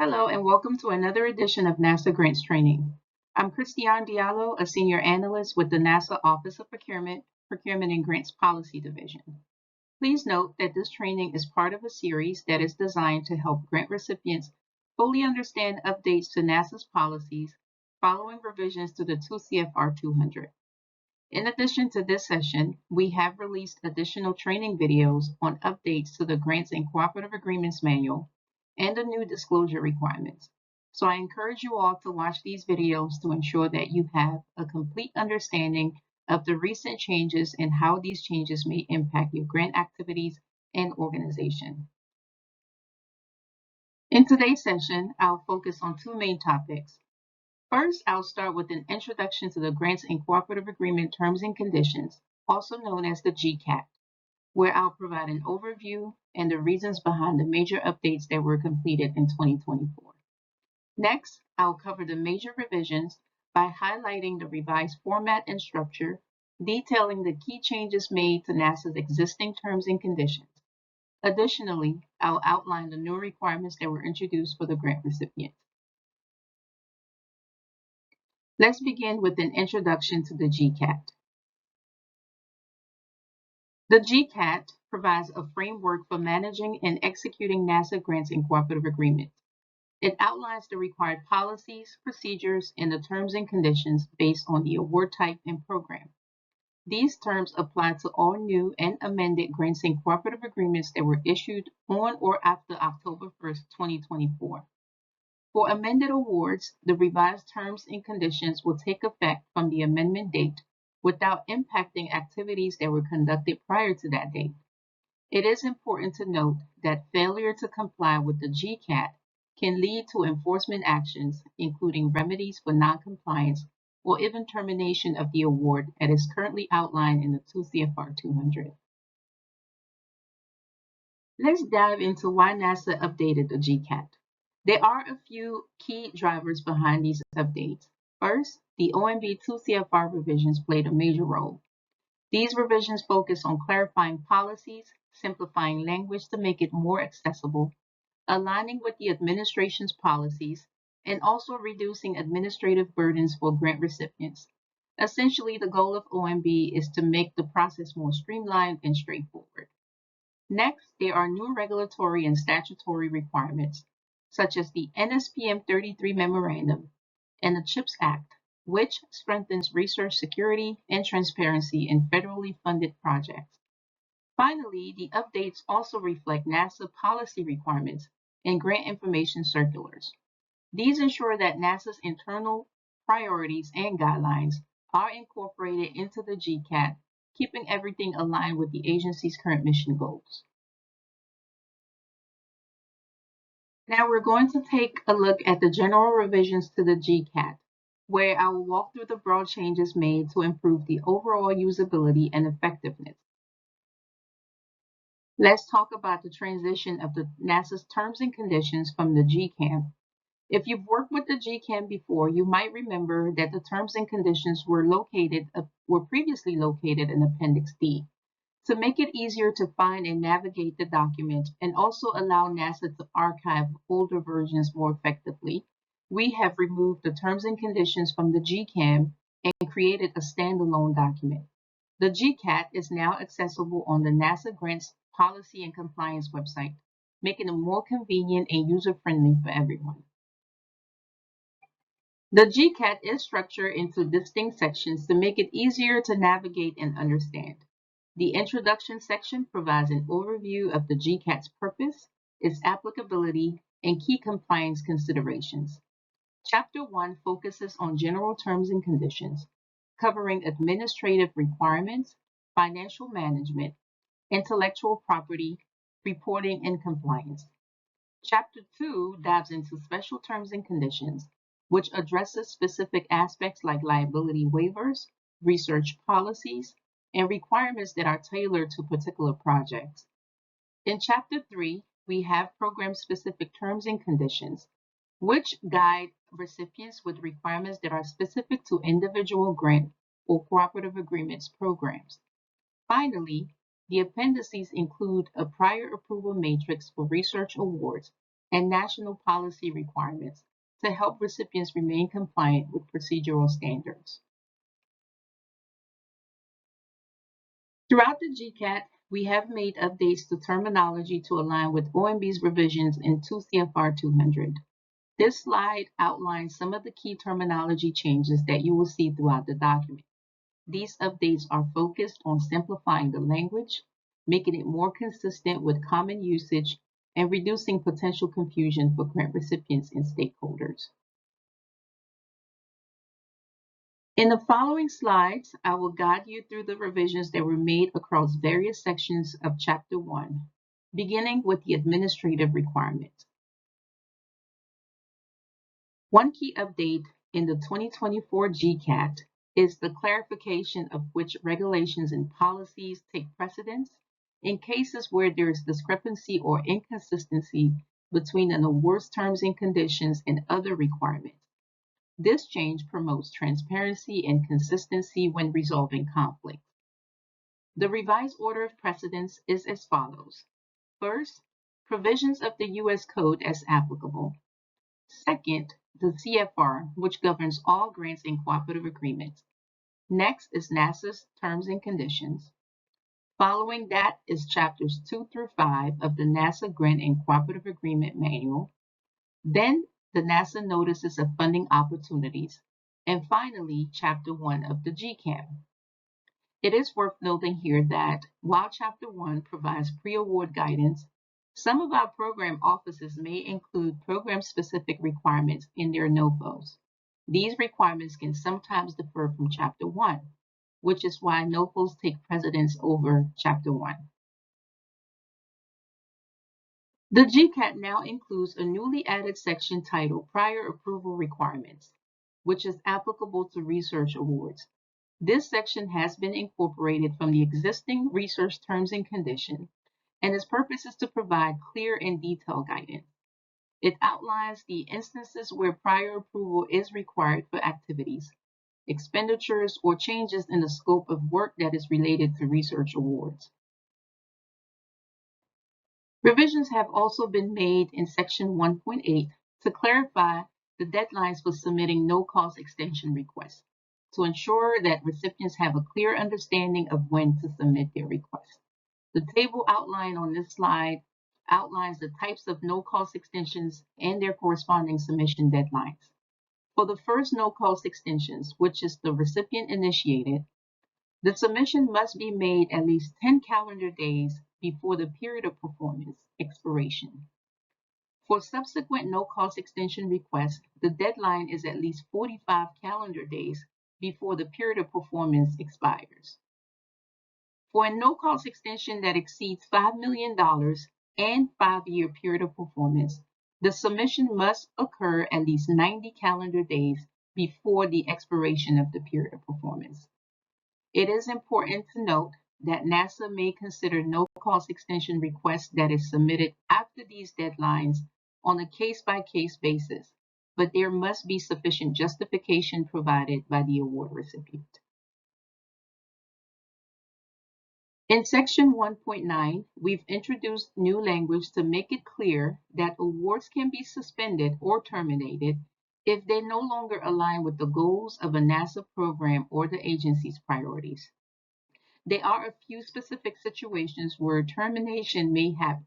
Hello and welcome to another edition of NASA Grants Training. I'm Christiane Diallo, a Senior Analyst with the NASA Office of Procurement and Grants Policy Division. Please note that this training is part of a series that is designed to help grant recipients fully understand updates to NASA's policies following revisions to the 2 CFR 200. In addition to this session, we have released additional training videos on updates to the Grants and Cooperative Agreements Manual and the new disclosure requirements. So I encourage you all to watch these videos to ensure that you have a complete understanding of the recent changes and how these changes may impact your grant activities and organization. In today's session, I'll focus on two main topics. First, I'll start with an introduction to the Grants and Cooperative Agreement Terms and Conditions, also known as the GCAT, where I'll provide an overview and the reasons behind the major updates that were completed in 2024. Next, I'll cover the major revisions by highlighting the revised format and structure, detailing the key changes made to NASA's existing terms and conditions. Additionally, I'll outline the new requirements that were introduced for the grant recipients. Let's begin with an introduction to the GCAT. The GCAT provides a framework for managing and executing NASA grants and cooperative agreements. It outlines the required policies, procedures, and the terms and conditions based on the award type and program. These terms apply to all new and amended grants and cooperative agreements that were issued on or after October 1st, 2024. For amended awards, the revised terms and conditions will take effect from the amendment date without impacting activities that were conducted prior to that date. It is important to note that failure to comply with the GCAT can lead to enforcement actions, including remedies for noncompliance or even termination of the award that is currently outlined in the 2 CFR 200. Let's dive into why NASA updated the GCAT. There are a few key drivers behind these updates. First, the OMB 2 CFR revisions played a major role. These revisions focus on clarifying policies, simplifying language to make it more accessible, aligning with the administration's policies, and also reducing administrative burdens for grant recipients. Essentially, the goal of OMB is to make the process more streamlined and straightforward. Next, there are new regulatory and statutory requirements, such as the NSPM 33 Memorandum and the CHIPS Act, which strengthens research security and transparency in federally funded projects. Finally, the updates also reflect NASA policy requirements and grant information circulars. These ensure that NASA's internal priorities and guidelines are incorporated into the GCAT, keeping everything aligned with the agency's current mission goals. Now we're going to take a look at the general revisions to the GCAT, where I will walk through the broad changes made to improve the overall usability and effectiveness. Let's talk about the transition of the NASA's terms and conditions from the GCAM. If you've worked with the GCAM before, you might remember that the terms and conditions were previously located in Appendix D. To make it easier to find and navigate the document and also allow NASA to archive older versions more effectively, we have removed the terms and conditions from the GCAM and created a standalone document. The GCAT is now accessible on the NASA Grants Policy and Compliance website, making it more convenient and user-friendly for everyone. The GCAT is structured into distinct sections to make it easier to navigate and understand. The introduction section provides an overview of the GCAT's purpose, its applicability, and key compliance considerations. Chapter 1 focuses on general terms and conditions, covering administrative requirements, financial management, intellectual property, reporting, and compliance. Chapter 2 dives into special terms and conditions, which addresses specific aspects like liability waivers, research policies, and requirements that are tailored to particular projects. In Chapter 3, we have program-specific terms and conditions, which guide recipients with requirements that are specific to individual grant or cooperative agreements programs. Finally, the appendices include a prior approval matrix for research awards and national policy requirements to help recipients remain compliant with procedural standards. Throughout the GCAT, we have made updates to terminology to align with OMB's revisions in 2 CFR 200. This slide outlines some of the key terminology changes that you will see throughout the document. These updates are focused on simplifying the language, making it more consistent with common usage, and reducing potential confusion for grant recipients and stakeholders. In the following slides, I will guide you through the revisions that were made across various sections of Chapter 1, beginning with the administrative requirements. One key update in the 2024 GCAT is the clarification of which regulations and policies take precedence in cases where there is discrepancy or inconsistency between an award's terms and conditions and other requirements. This change promotes transparency and consistency when resolving conflicts. The revised order of precedence is as follows. First, provisions of the U.S. Code as applicable. Second, the CFR, which governs all grants and cooperative agreements. Next is NASA's terms and conditions. Following that is chapters 2 through 5 of the NASA Grant and Cooperative Agreement Manual. Then the NASA Notices of Funding Opportunities. And finally, chapter 1 of the GCAM. It is worth noting here that while chapter 1 provides pre-award guidance, some of our program offices may include program-specific requirements in their NOFOs. These requirements can sometimes differ from Chapter 1, which is why NOFOs take precedence over Chapter 1. The GCAT now includes a newly added section titled Prior Approval Requirements, which is applicable to research awards. This section has been incorporated from the existing research terms and conditions, and its purpose is to provide clear and detailed guidance. It outlines the instances where prior approval is required for activities, expenditures, or changes in the scope of work that is related to research awards. Revisions have also been made in Section 1.8 to clarify the deadlines for submitting no-cost extension requests to ensure that recipients have a clear understanding of when to submit their request. The table outlined on this slide outlines the types of no-cost extensions and their corresponding submission deadlines. For the first no-cost extensions, which is the recipient-initiated, the submission must be made at least 10 calendar days before the period of performance expiration. For subsequent no-cost extension requests, the deadline is at least 45 calendar days before the period of performance expires. For a no-cost extension that exceeds $5 million and 5-year period of performance, the submission must occur at least 90 calendar days before the expiration of the period of performance. It is important to note that NASA may consider no-cost extension requests that is submitted after these deadlines on a case-by-case basis, but there must be sufficient justification provided by the award recipient. In Section 1.9, we've introduced new language to make it clear that awards can be suspended or terminated if they no longer align with the goals of a NASA program or the agency's priorities. There are a few specific situations where termination may happen.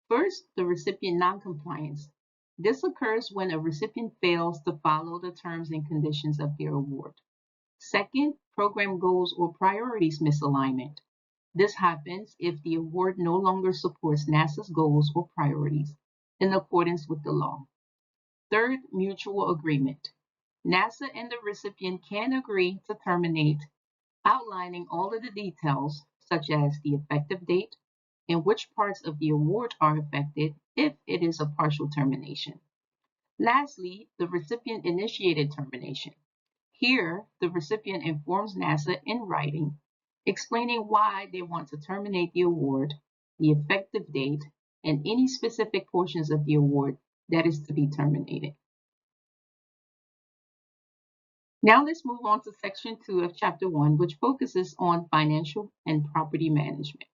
First, the recipient noncompliance. This occurs when a recipient fails to follow the terms and conditions of their award. Second, program goals or priorities misalignment. This happens if the award no longer supports NASA's goals or priorities in accordance with the law. Third, mutual agreement. NASA and the recipient can agree to terminate, outlining all of the details, such as the effective date and which parts of the award are affected if it is a partial termination. Lastly, the recipient-initiated termination. Here, the recipient informs NASA in writing, explaining why they want to terminate the award, the effective date, and any specific portions of the award that is to be terminated. Now let's move on to Section 2 of Chapter 1, which focuses on financial and property management.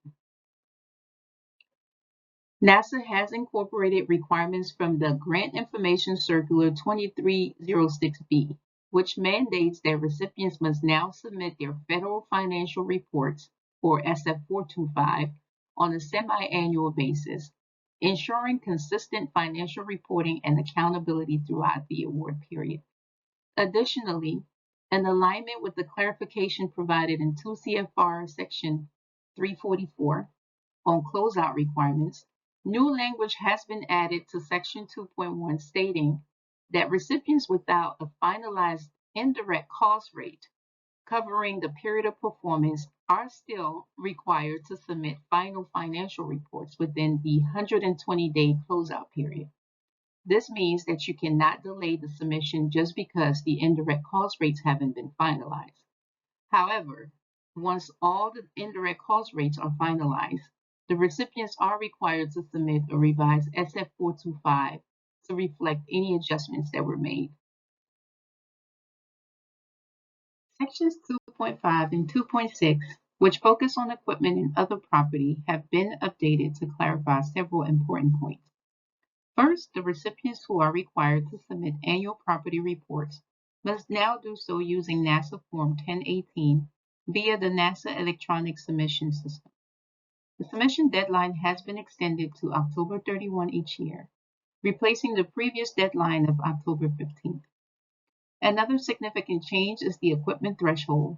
NASA has incorporated requirements from the Grant Information Circular 2306B, which mandates that recipients must now submit their federal financial reports, or SF-425, on a semi-annual basis, ensuring consistent financial reporting and accountability throughout the award period. Additionally, in alignment with the clarification provided in 2 CFR Section 344 on closeout requirements, new language has been added to Section 2.1 stating that recipients without a finalized indirect cost rate covering the period of performance are still required to submit final financial reports within the 120-day closeout period. This means that you cannot delay the submission just because the indirect cost rates haven't been finalized. However, once all the indirect cost rates are finalized, the recipients are required to submit a revised SF-425 to reflect any adjustments that were made. Sections 2.5 and 2.6, which focus on equipment and other property, have been updated to clarify several important points. First, the recipients who are required to submit annual property reports must now do so using NASA Form 1018 via the NASA Electronic Submission System. The submission deadline has been extended to October 31 each year, replacing the previous deadline of October 15th. Another significant change is the equipment threshold.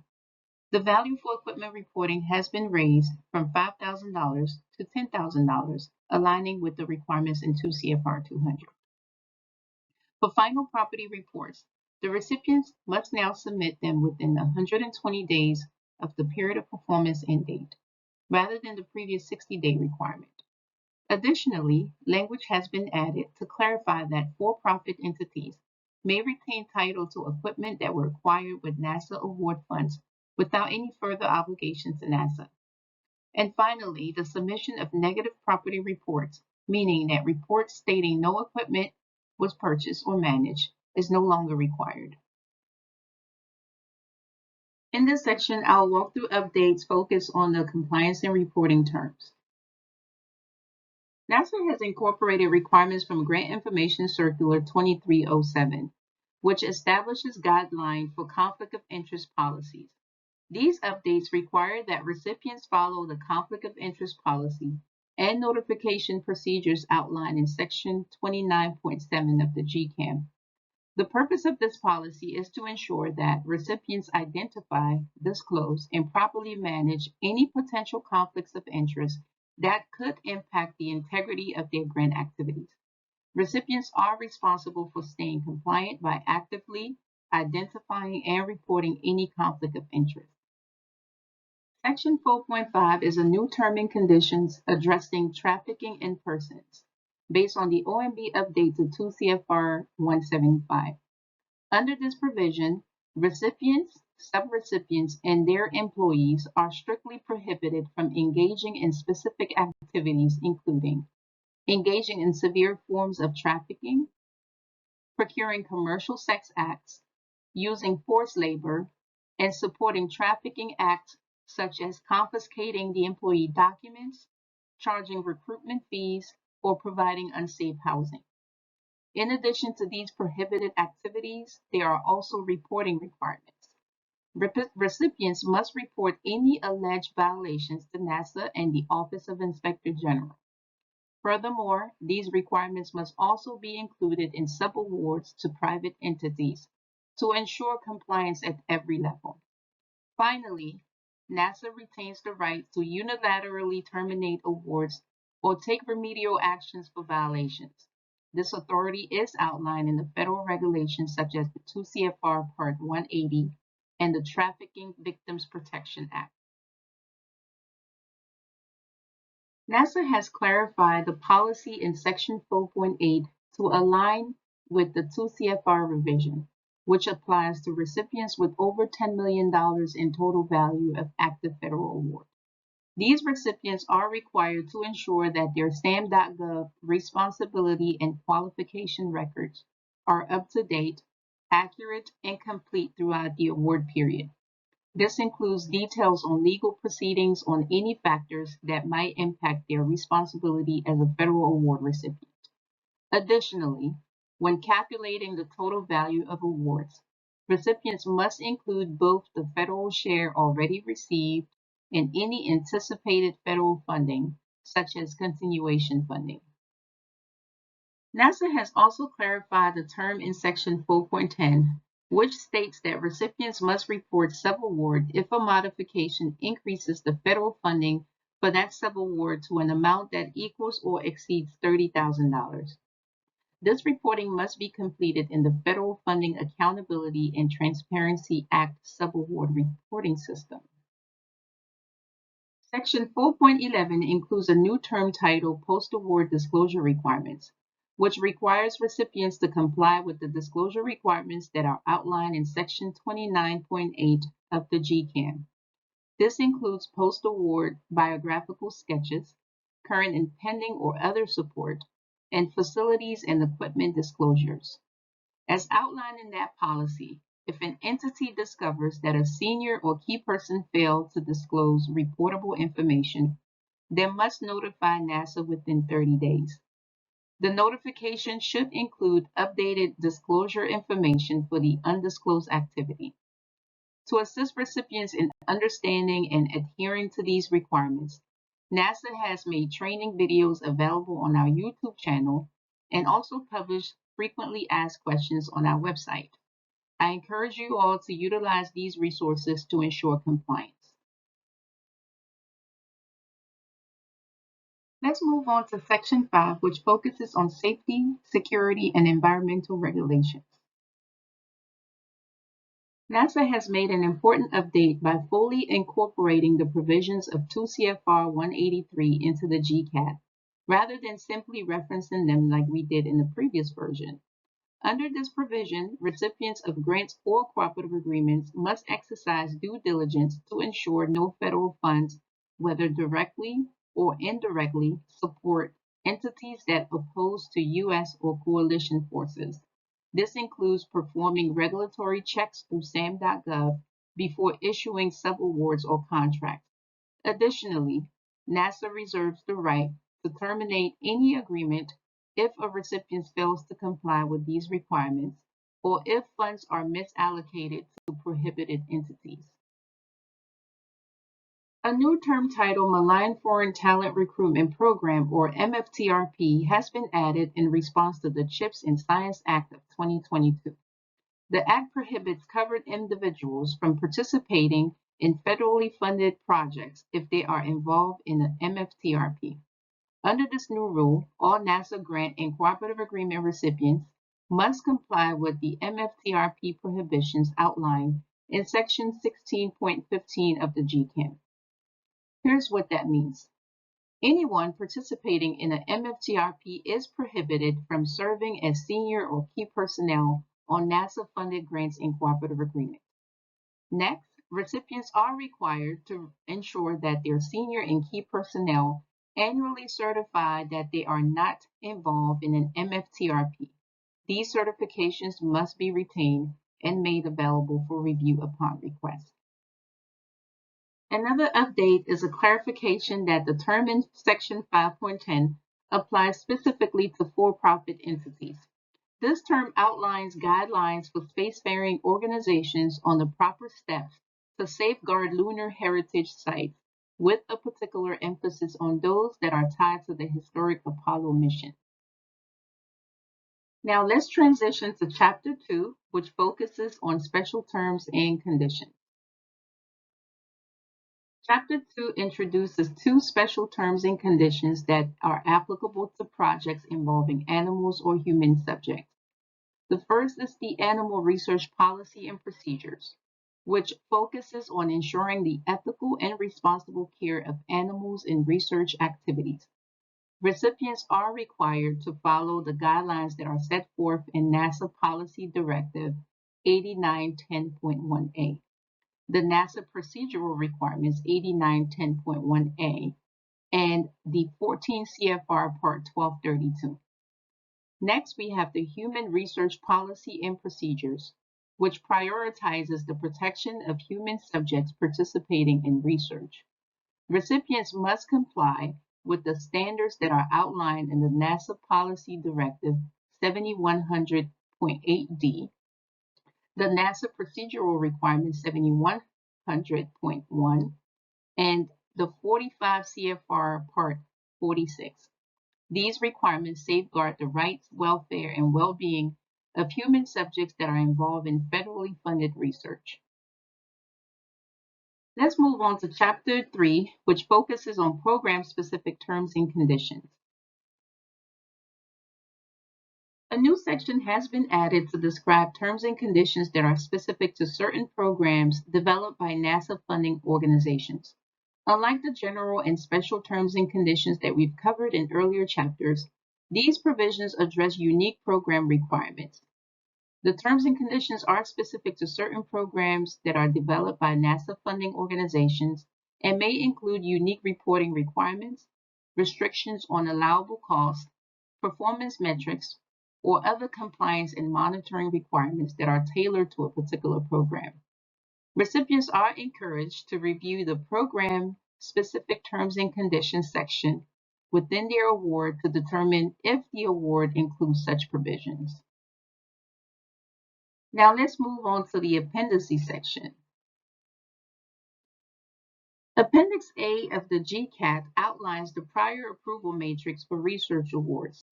The value for equipment reporting has been raised from $5,000 to $10,000, aligning with the requirements in 2 CFR 200. For final property reports, the recipients must now submit them within 120 days of the period of performance end date, rather than the previous 60-day requirement. Additionally, language has been added to clarify that for-profit entities may retain title to equipment that were acquired with NASA award funds without any further obligation to NASA. And finally, the submission of negative property reports, meaning that reports stating no equipment was purchased or managed, is no longer required. In this section, I'll walk through updates focused on the compliance and reporting terms. NASA has incorporated requirements from Grant Information Circular 2307, which establishes guidelines for conflict of interest policies. These updates require that recipients follow the conflict of interest policy and notification procedures outlined in Section 29.7 of the GCAM. The purpose of this policy is to ensure that recipients identify, disclose, and properly manage any potential conflicts of interest that could impact the integrity of their grant activities. Recipients are responsible for staying compliant by actively identifying and reporting any conflict of interest. Section 4.5 is a new term and conditions addressing trafficking in persons, based on the OMB update to 2 CFR 175. Under this provision, recipients, subrecipients, and their employees are strictly prohibited from engaging in specific activities, including engaging in severe forms of trafficking, procuring commercial sex acts, using forced labor, and supporting trafficking acts such as confiscating the employee documents, charging recruitment fees, or providing unsafe housing. In addition to these prohibited activities, there are also reporting requirements. Recipients must report any alleged violations to NASA and the Office of Inspector General. Furthermore, these requirements must also be included in subawards to private entities to ensure compliance at every level. Finally, NASA retains the right to unilaterally terminate awards or take remedial actions for violations. This authority is outlined in the federal regulations such as the 2 CFR Part 180 and the Trafficking Victims Protection Act. NASA has clarified the policy in Section 4.8 to align with the 2 CFR revision, which applies to recipients with over $10 million in total value of active federal award. These recipients are required to ensure that their SAM.gov responsibility and qualification records are up to date, accurate, and complete throughout the award period. This includes details on legal proceedings on any factors that might impact their responsibility as a federal award recipient. Additionally, when calculating the total value of awards, recipients must include both the federal share already received and any anticipated federal funding, such as continuation funding. NASA has also clarified the term in Section 4.10, which states that recipients must report subaward if a modification increases the federal funding for that subaward to an amount that equals or exceeds $30,000. This reporting must be completed in the Federal Funding Accountability and Transparency Act subaward reporting system. Section 4.11 includes a new term titled Post-Award Disclosure Requirements, which requires recipients to comply with the disclosure requirements that are outlined in Section 29.8 of the GCAM. This includes post-award biographical sketches, current and pending or other support, and facilities and equipment disclosures. As outlined in that policy, if an entity discovers that a senior or key person failed to disclose reportable information, they must notify NASA within 30 days. The notification should include updated disclosure information for the undisclosed activity. To assist recipients in understanding and adhering to these requirements, NASA has made training videos available on our YouTube channel and also published frequently asked questions on our website. I encourage you all to utilize these resources to ensure compliance. Let's move on to Section 5, which focuses on safety, security, and environmental regulations. NASA has made an important update by fully incorporating the provisions of 2 CFR 183 into the GCAT, rather than simply referencing them like we did in the previous version. Under this provision, recipients of grants or cooperative agreements must exercise due diligence to ensure no federal funds, whether directly or indirectly, support entities that oppose to U.S. or coalition forces. This includes performing regulatory checks through SAM.gov before issuing subawards or contracts. Additionally, NASA reserves the right to terminate any agreement if a recipient fails to comply with these requirements or if funds are misallocated to prohibited entities. A new term titled Malign Foreign Talent Recruitment Program, or MFTRP, has been added in response to the CHIPS and Science Act of 2022. The act prohibits covered individuals from participating in federally funded projects if they are involved in an MFTRP. Under this new rule, all NASA grant and cooperative agreement recipients must comply with the MFTRP prohibitions outlined in Section 16.15 of the GCAM. Here's what that means. Anyone participating in an MFTRP is prohibited from serving as senior or key personnel on NASA-funded grants and cooperative agreements. Next, recipients are required to ensure that their senior and key personnel annually certify that they are not involved in an MFTRP. These certifications must be retained and made available for review upon request. Another update is a clarification that the term in Section 5.10 applies specifically to for-profit entities. This term outlines guidelines for spacefaring organizations on the proper steps to safeguard lunar heritage sites, with a particular emphasis on those that are tied to the historic Apollo mission. Now let's transition to Chapter 2, which focuses on special terms and conditions. Chapter 2 introduces two special terms and conditions that are applicable to projects involving animals or human subjects. The first is the Animal Research Policy and Procedures, which focuses on ensuring the ethical and responsible care of animals in research activities. Recipients are required to follow the guidelines that are set forth in NASA Policy Directive 8910.1a, the NASA Procedural Requirements 8910.1a, and the 14 CFR Part 1232. Next, we have the Human Research Policy and Procedures, which prioritizes the protection of human subjects participating in research. Recipients must comply with the standards that are outlined in the NASA Policy Directive 7100.8D, the NASA Procedural Requirement 7100.1, and the 45 CFR Part 46. These requirements safeguard the rights, welfare, and well-being of human subjects that are involved in federally funded research. Let's move on to Chapter 3, which focuses on program-specific terms and conditions. A new section has been added to describe terms and conditions that are specific to certain programs developed by NASA funding organizations. Unlike the general and special terms and conditions that we've covered in earlier chapters, these provisions address unique program requirements. The terms and conditions are specific to certain programs that are developed by NASA funding organizations and may include unique reporting requirements, restrictions on allowable costs, performance metrics, or other compliance and monitoring requirements that are tailored to a particular program. Recipients are encouraged to review the program-specific terms and conditions section within their award to determine if the award includes such provisions. Now let's move on to the appendices section. Appendix A of the GCAT outlines the prior approval matrix for research awards.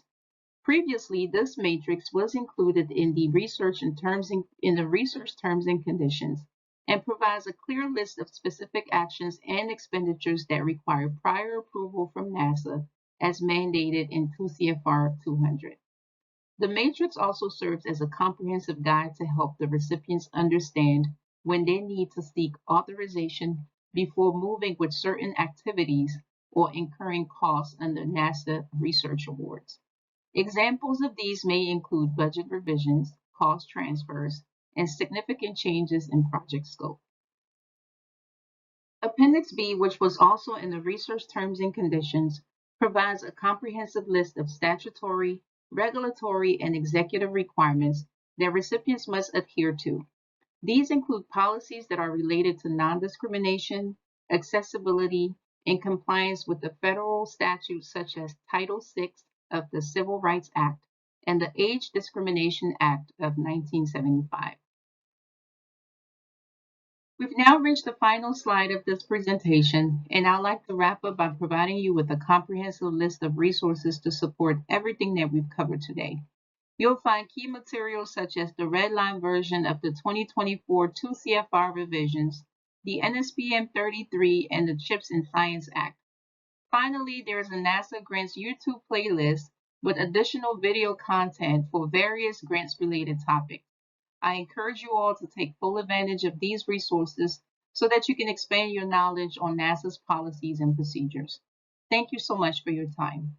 Previously, this matrix was included in the research terms and conditions and provides a clear list of specific actions and expenditures that require prior approval from NASA as mandated in 2 CFR 200. The matrix also serves as a comprehensive guide to help the recipients understand when they need to seek authorization before moving with certain activities or incurring costs under NASA research awards. Examples of these may include budget revisions, cost transfers, and significant changes in project scope. Appendix B, which was also in the research terms and conditions, provides a comprehensive list of statutory, regulatory, and executive requirements that recipients must adhere to. These include policies that are related to non-discrimination, accessibility, and compliance with the federal statutes such as Title VI of the Civil Rights Act and the Age Discrimination Act of 1975. We've now reached the final slide of this presentation, and I'd like to wrap up by providing you with a comprehensive list of resources to support everything that we've covered today. You'll find key materials such as the red line version of the 2024 2 CFR revisions, the NSPM 33, and the CHIPS and Science Act. Finally, there's a NASA Grants YouTube playlist with additional video content for various grants-related topics. I encourage you all to take full advantage of these resources so that you can expand your knowledge on NASA's policies and procedures. Thank you so much for your time.